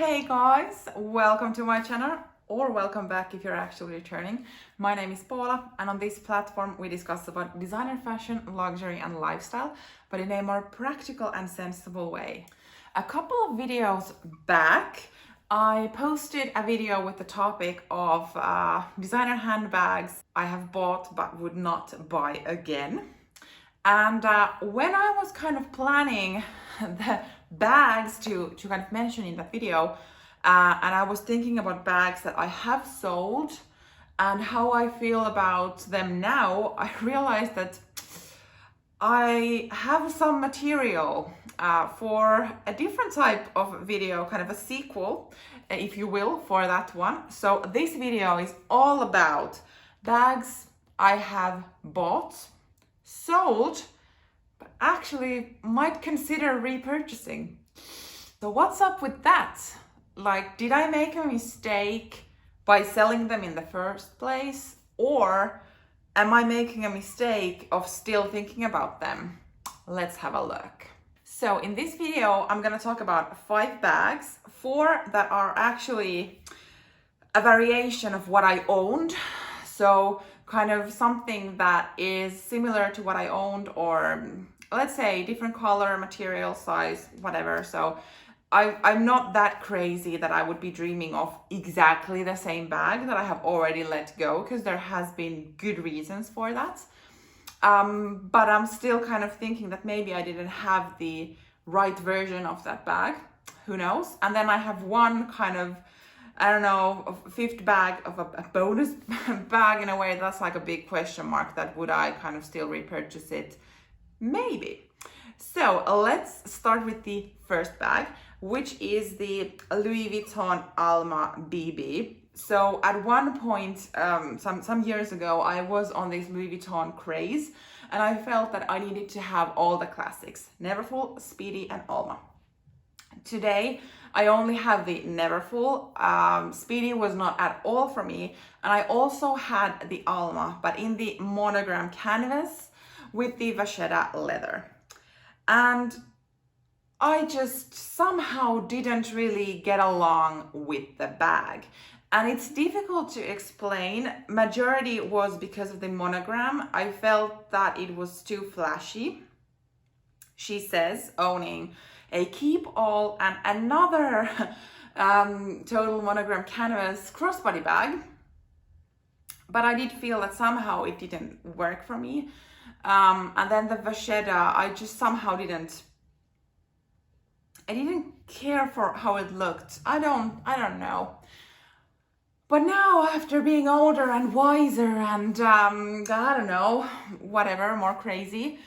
Hey guys, welcome to my channel, or welcome back if you're actually returning. My name is Paula, and on this platform we discuss about designer fashion, luxury and lifestyle, but in a more practical and sensible way. A couple of videos back, I posted a video with the topic of designer handbags I have bought but would not buy again. And when I was kind of planning the bags to kind of mention in that video, and I was thinking about bags that I have sold and how I feel about them now, I realized that I have some material for a different type of video, kind of a sequel, if you will, for that one. So this video is all about bags I have bought, sold, but actually might consider repurchasing. So what's up with that? Like, did I make a mistake by selling them in the first place? Or am I making a mistake of still thinking about them? Let's have a look. So in this video, I'm gonna talk about 5 bags, 4 that are actually a variation of what I owned. So kind of something that is similar to what I owned, or let's say different color, material, size, whatever. So I'm not that crazy that I would be dreaming of exactly the same bag that I have already let go, because there has been good reasons for that. But I'm still kind of thinking that maybe I didn't have the right version of that bag. Who knows? And then I have one kind of, I don't know, a 5th bag of a bonus bag. In a way, that's like a big question mark, that would I kind of still repurchase it? Maybe. So let's start with the first bag, which is the Louis Vuitton Alma BB. So at one point, some years ago, I was on this Louis Vuitton craze, and I felt that I needed to have all the classics: Neverfull, Speedy and Alma. Today, I only have the Neverfull. Speedy was not at all for me. And I also had the Alma, but in the monogram canvas with the Pochette leather. And I just somehow didn't really get along with the bag. And it's difficult to explain. Majority was because of the monogram. I felt that it was too flashy. She says, owning a keep all and another total monogram canvas crossbody bag, but I did feel that somehow it didn't work for me. And then the Pochette, I just somehow didn't care for how it looked. I don't know. But now, after being older and wiser and I don't know, whatever, more crazy,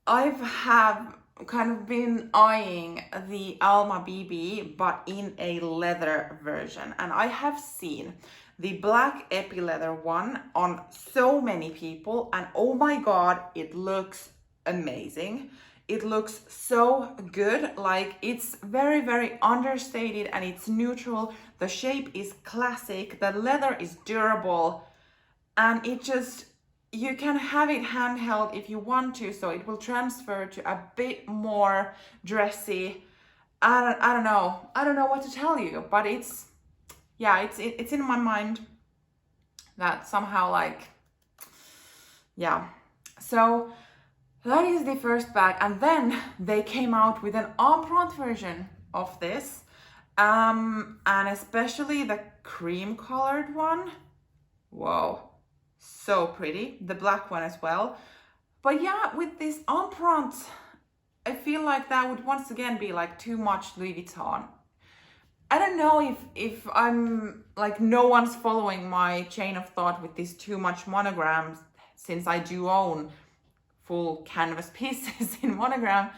I have kind of been eyeing the Alma BB, but in a leather version. And I have seen the black epi leather one on so many people, and oh my god, it looks amazing. It looks so good. Like, it's very, very understated and it's neutral. The shape is classic. The leather is durable, and it just, you can have it handheld if you want to, so it will transfer to a bit more dressy. I don't know what to tell you, but it's in my mind that somehow, like, yeah. So that is the first bag, and then they came out with an empreinte version of this, and especially the cream colored one. Whoa. So pretty. The black one as well. But yeah, with this empreinte, I feel like that would once again be like too much Louis Vuitton. I don't know if I'm like, no one's following my chain of thought with these too much monograms, since I do own full canvas pieces in monogram.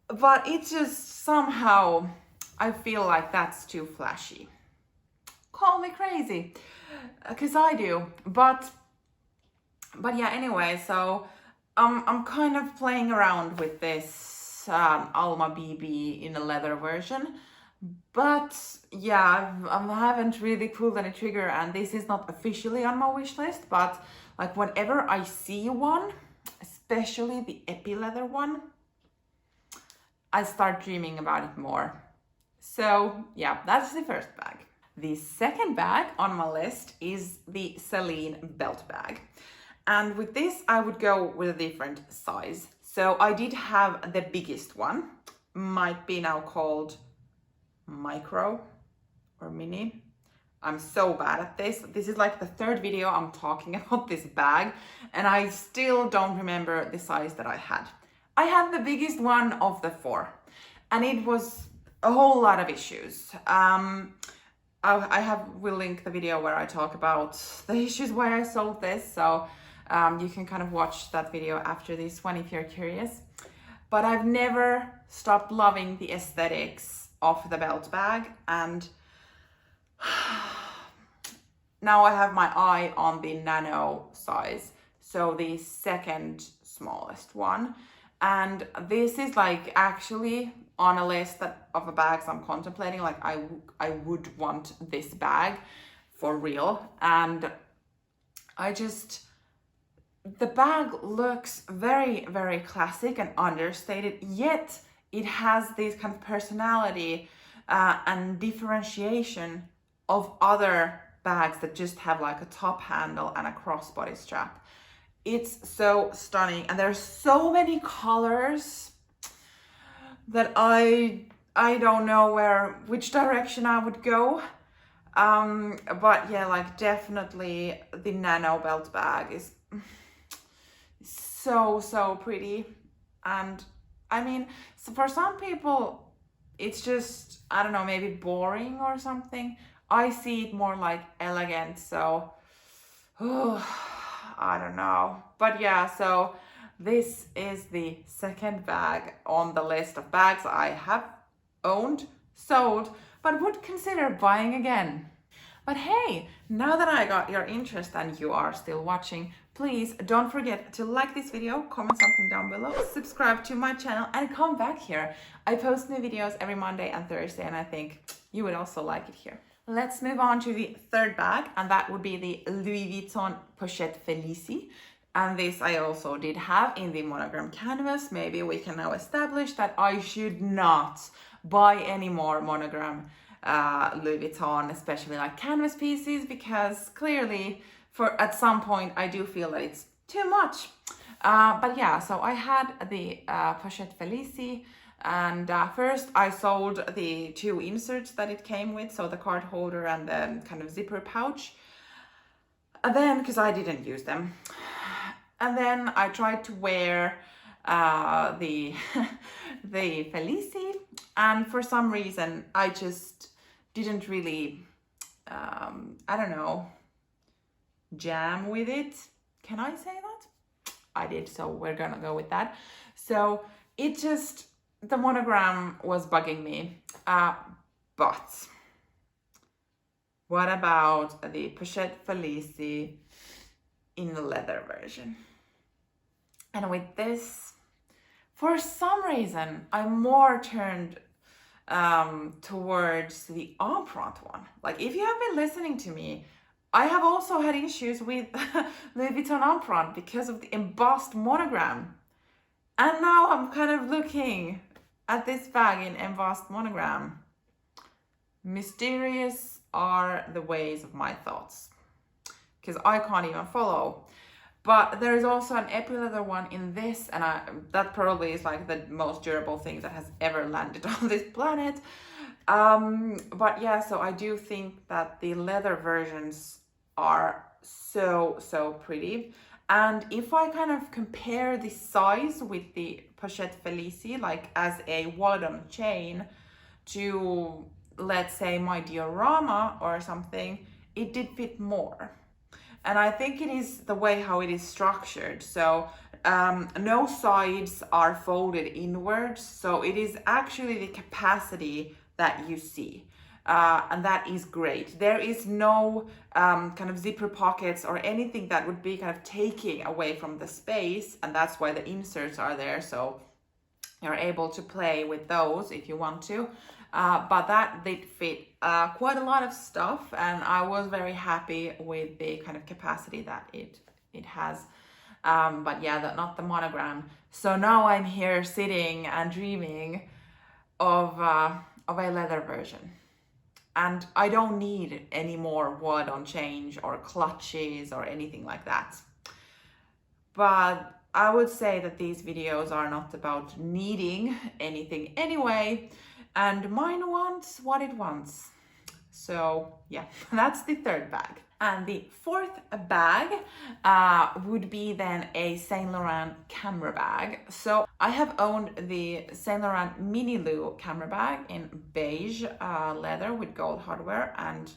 But it's just somehow, I feel like that's too flashy. Call me crazy, because I do, but yeah, anyway, so I'm kind of playing around with this Alma BB in a leather version, but yeah, I haven't really pulled any trigger, and this is not officially on my wish list, but like, whenever I see one, especially the epi leather one, I start dreaming about it more. So yeah, that's the first bag. The second bag on my list is the Celine Belt Bag. And with this, I would go with a different size. So I did have the biggest one, might be now called micro or mini. I'm so bad at this. This is like the third video I'm talking about this bag, and I still don't remember the size that I had. I had the biggest one of the four, and it was a whole lot of issues. Will link the video where I talk about the issues why I sold this, so you can kind of watch that video after this one if you're curious. But I've never stopped loving the aesthetics of the belt bag, and now I have my eye on the Nano size, so the second smallest one. And this is like actually on a list of bags I'm contemplating. Like I would want this bag for real. And the bag looks very, very classic and understated, yet it has this kind of personality and differentiation of other bags that just have like a top handle and a crossbody strap. It's so stunning, and there's so many colors that I don't know which direction I would go. But yeah, like definitely the Nano belt bag is so pretty. And I mean, so for some people it's just, I don't know, maybe boring or something. I see it more like elegant, so I don't know. But yeah, so this is the second bag on the list of bags I have owned, sold, but would consider buying again. But hey, now that I got your interest and you are still watching, please don't forget to like this video, comment something down below, subscribe to my channel, and come back here. I post new videos every Monday and Thursday, and I think you would also like it here. Let's move on to the third bag, and that would be the Louis Vuitton Pochette Felicie. And this I also did have in the monogram canvas. Maybe we can now establish that I should not buy any more monogram Louis Vuitton, especially like canvas pieces, because clearly at some point I do feel that it's too much. But yeah, so I had the Pochette Felicie. And first I sold the two inserts that it came with, so the card holder and the kind of zipper pouch. And then, because I didn't use them. And then I tried to wear the Felicie, and for some reason I just didn't really, I don't know, jam with it. Can I say that? I did, so we're gonna go with that. So it just, the monogram was bugging me, but what about the Pochette Felicie in the leather version? And with this, for some reason, I'm more turned towards the empreinte one. Like, if you have been listening to me, I have also had issues with Louis Vuitton empreinte because of the embossed monogram. And now I'm kind of looking at this bag in embossed monogram. Mysterious are the ways of my thoughts, because I can't even follow. But there is also an epi-leather one in this, and that probably is like the most durable thing that has ever landed on this planet. But yeah, so I do think that the leather versions are so pretty. And if I kind of compare the size with the Pochette Felicie, like as a wallet on chain, to, let's say, my diorama or something, it did fit more. And I think it is the way how it is structured. So no sides are folded inwards. So it is actually the capacity that you see. And that is great. There is no kind of zipper pockets or anything that would be kind of taking away from the space. And that's why the inserts are there. So you're able to play with those if you want to. But that did fit quite a lot of stuff, and I was very happy with the kind of capacity that it has. But yeah, not the monogram. So now I'm here sitting and dreaming of of a leather version. And I don't need any more wood on change or clutches or anything like that. But I would say that these videos are not about needing anything anyway, and mine wants what it wants. So yeah, that's the third bag. And the fourth bag would be then a Saint Laurent camera bag. So I have owned the Saint Laurent Mini Lou camera bag in beige leather with gold hardware, and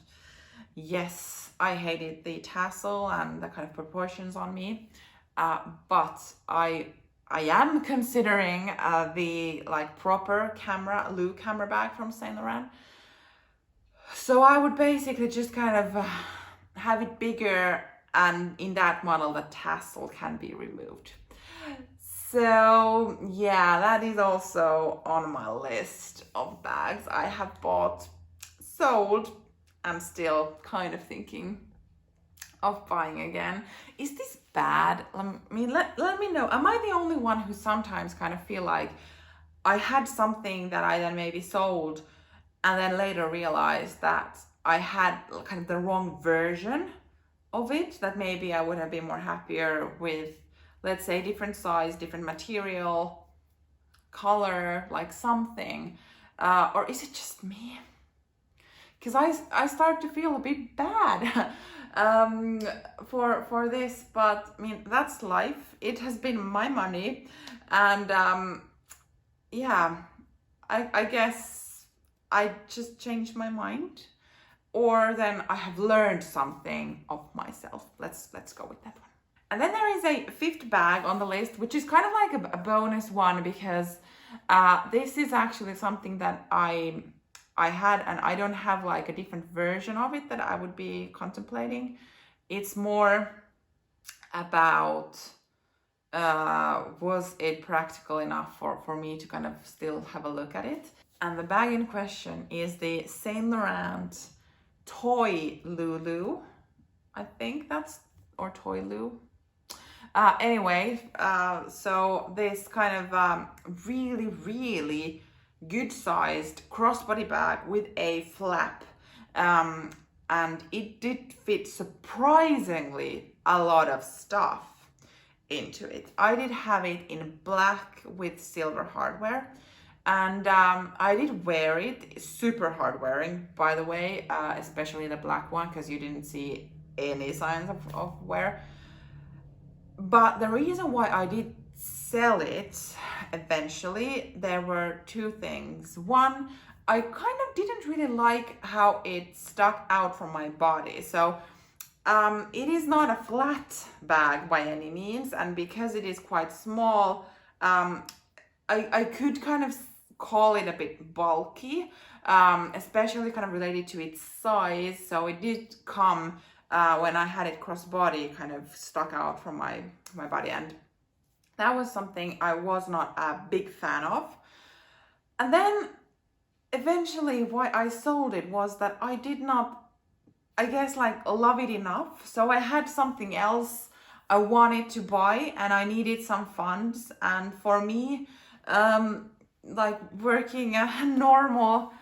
yes, I hated the tassel and the kind of proportions on me. But I am considering the like proper Lou camera bag from Saint Laurent. So I would basically just kind of have it bigger, and in that model the tassel can be removed. So yeah, that is also on my list of bags I have bought, sold, and still kind of thinking of buying again. Is this bad? Let me know. Am I the only one who sometimes kind of feel like I had something that I then maybe sold and then later realized that I had kind of the wrong version of it, that maybe I would have been more happier with, let's say, different size, different material, color, like something, or is it just me? Because I start to feel a bit bad for this, but I mean, that's life. It has been my money, and yeah, I guess I just changed my mind, or then I have learned something of myself. Let's go with that one. And then there is a fifth bag on the list, which is kind of like a bonus one, because this is actually something that I had, and I don't have like a different version of it that I would be contemplating. It's more about was it practical enough for me to kind of still have a look at it. And the bag in question is the Saint Laurent Toy LouLou, I think that's, or Toy Lou. Anyway, so this kind of really good sized crossbody bag with a flap, and it did fit surprisingly a lot of stuff into it. I did have it in black with silver hardware, and I did wear it. Super hard wearing, by the way, especially the black one, because you didn't see any signs of wear. But the reason why I did sell it eventually, there were two things. One, I kind of didn't really like how it stuck out from my body. So it is not a flat bag by any means, and because it is quite small, I could kind of call it a bit bulky, especially kind of related to its size. So it did come when I had it crossbody, kind of stuck out from my body, and that was something I was not a big fan of. And then eventually why I sold it was that I did not, I guess, like love it enough. So I had something else I wanted to buy, and I needed some funds. And for me, like working a normal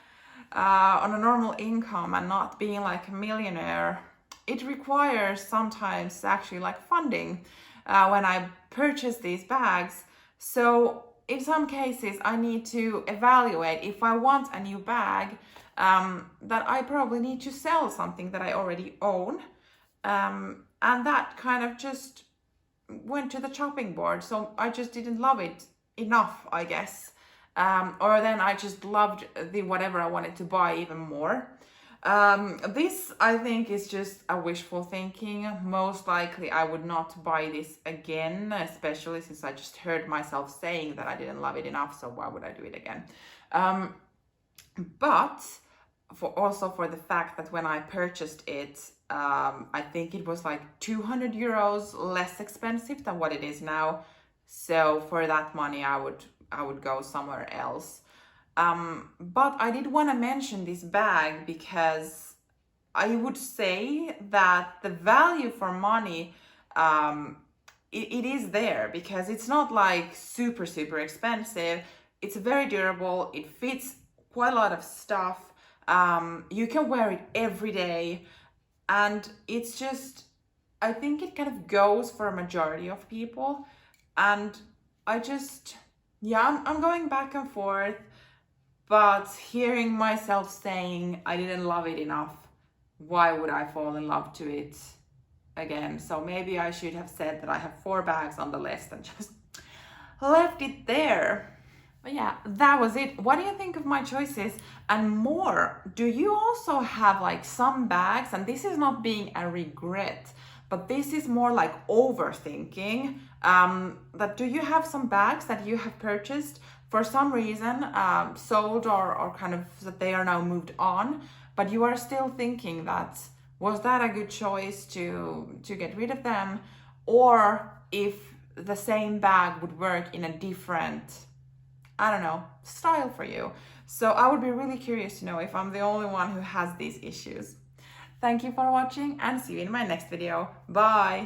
on a normal income and not being like a millionaire, it requires sometimes actually like funding when I purchase these bags. So in some cases I need to evaluate if I want a new bag, that I probably need to sell something that I already own, and that kind of just went to the chopping board. So I just didn't love it enough, I guess, or then I just loved the whatever I wanted to buy even more. This I think is just a wishful thinking. Most likely I would not buy this again, especially since I just heard myself saying that I didn't love it enough, so why would I do it again? But for the fact that when I purchased it, I think it was like 200 euros less expensive than what it is now. So for that money I would go somewhere else. But I did want to mention this bag because I would say that the value for money, it is there, because it's not like super expensive. It's very durable. It fits quite a lot of stuff. You can wear it every day, and it's just, I think it kind of goes for a majority of people. And I just, yeah, I'm going back and forth, but hearing myself saying I didn't love it enough, why would I fall in love to it again? So maybe I should have said that I have 4 bags on the list and just left it there. But yeah, that was it. What do you think of my choices and more? Do you also have like some bags, and this is not being a regret, but this is more like overthinking, that do you have some bags that you have purchased for some reason, sold or kind of that they are now moved on, but you are still thinking that, was that a good choice to get rid of them? Or if the same bag would work in a different, I don't know, style for you. So I would be really curious to know if I'm the only one who has these issues. Thank you for watching and see you in my next video. Bye!